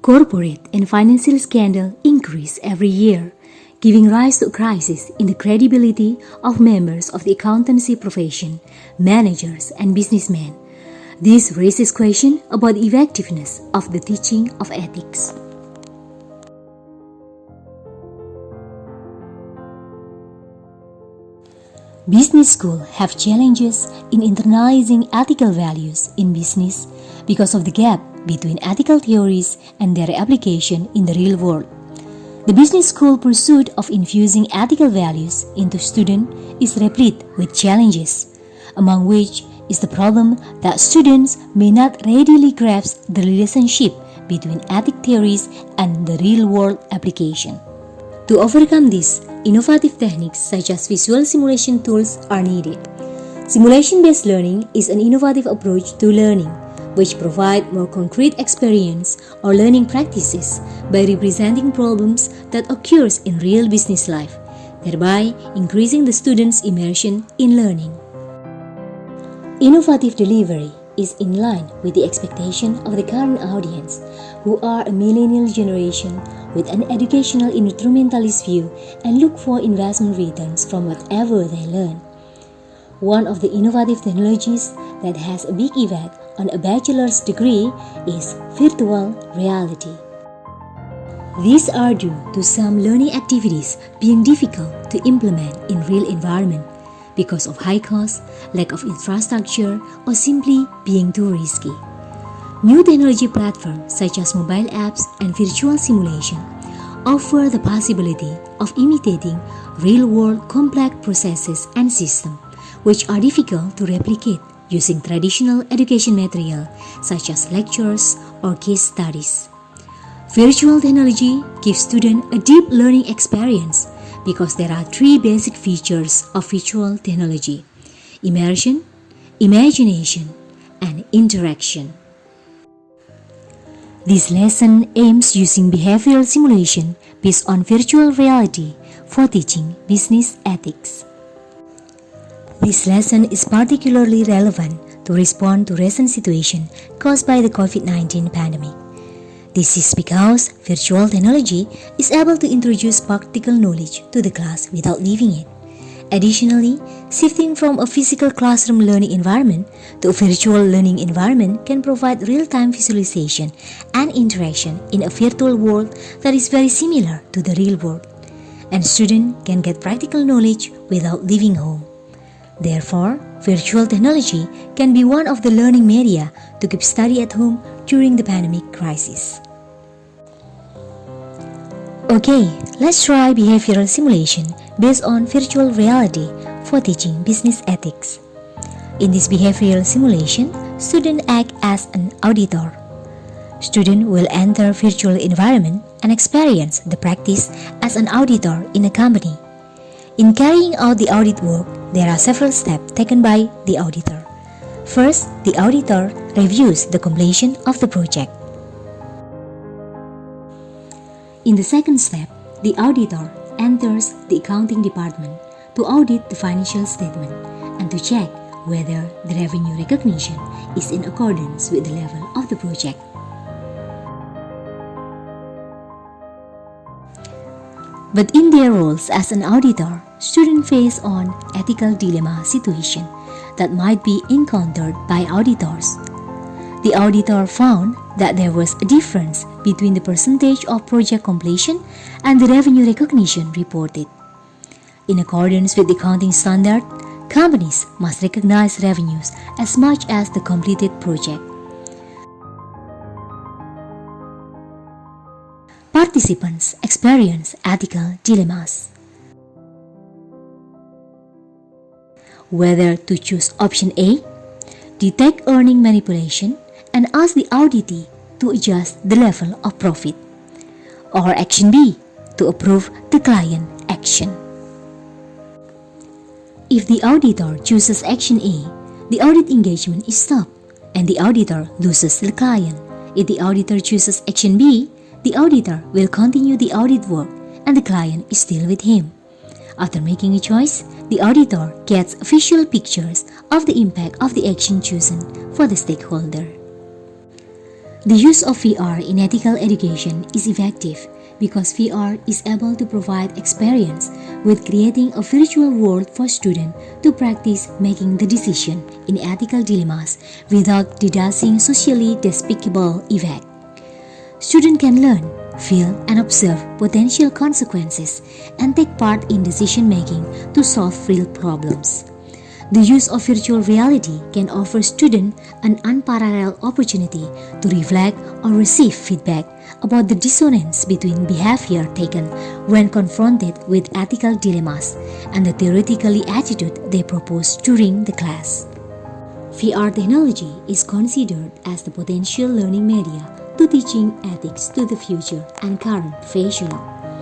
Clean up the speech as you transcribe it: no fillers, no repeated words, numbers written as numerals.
Corporate and financial scandal increase every year, giving rise to a crisis in the credibility of members of the accountancy profession, managers, and businessmen. This raises questions about the effectiveness of the teaching of ethics. Business schools have challenges in internalizing ethical values in business because of the gap between ethical theories and their application in the real world. The business school pursuit of infusing ethical values into students is replete with challenges, among which is the problem that students may not readily grasp the relationship between ethic theories and the real-world application. To overcome this, innovative techniques such as visual simulation tools are needed. Simulation-based learning is an innovative approach to learning, which provides more concrete experience or learning practices by representing problems that occurs in real business life, thereby increasing the student's immersion in learning. Innovative delivery is in line with the expectation of the current audience, who are a millennial generation with an educational instrumentalist view and look for investment returns from whatever they learn. One of the innovative technologies that has a big effect on a bachelor's degree is virtual reality. These are due to some learning activities being difficult to implement in real environment because of high cost, lack of infrastructure, or simply being too risky. New technology platforms such as mobile apps and virtual simulation offer the possibility of imitating real-world complex processes and systems which are difficult to replicate using traditional education material such as lectures or case studies. Virtual technology gives students a deep learning experience because there are three basic features of virtual technology: immersion, imagination, and interaction. This lesson aims using behavioral simulation based on virtual reality for teaching business ethics. This lesson is particularly relevant to respond to recent situation caused by the COVID-19 pandemic. This is because virtual technology is able to introduce practical knowledge to the class without leaving it. Additionally, shifting from a physical classroom learning environment to a virtual learning environment can provide real-time visualization and interaction in a virtual world that is very similar to the real world, and students can get practical knowledge without leaving home. Therefore, virtual technology can be one of the learning media to keep study at home during the pandemic crisis. Okay, let's try behavioral simulation based on virtual reality for teaching business ethics. In this behavioral simulation, students act as an auditor. Students will enter virtual environment and experience the practice as an auditor in a company. In carrying out the audit work, there are several steps taken by the auditor. First, the auditor reviews the completion of the project. In the second step, the auditor enters the accounting department to audit the financial statement and to check whether the revenue recognition is in accordance with the level of the project. But in their roles as an auditor, students face on ethical dilemma situation that might be encountered by auditors. The auditor found that there was a difference between the percentage of project completion and the revenue recognition reported. In accordance with the accounting standard, companies must recognize revenues as much as the completed project. Participants experience ethical dilemmas. Whether to choose option A, detect earning manipulation, and ask the auditee to adjust the level of profit, or action B, to approve the client action. If the auditor chooses action A, the audit engagement is stopped and the auditor loses the client. If the auditor chooses action B, the auditor will continue the audit work and the client is still with him. After making a choice, the auditor gets visual pictures of the impact of the action chosen for the stakeholder. The use of VR in ethical education is effective because VR is able to provide experience with creating a virtual world for students to practice making the decision in ethical dilemmas without deducing socially despicable effects. Students can learn, feel, and observe potential consequences and take part in decision making to solve real problems. The use of virtual reality can offer students an unparalleled opportunity to reflect or receive feedback about the dissonance between behavior taken when confronted with ethical dilemmas and the theoretical attitude they propose during the class. VR technology is considered as the potential learning media to teaching ethics to the future and current professionals.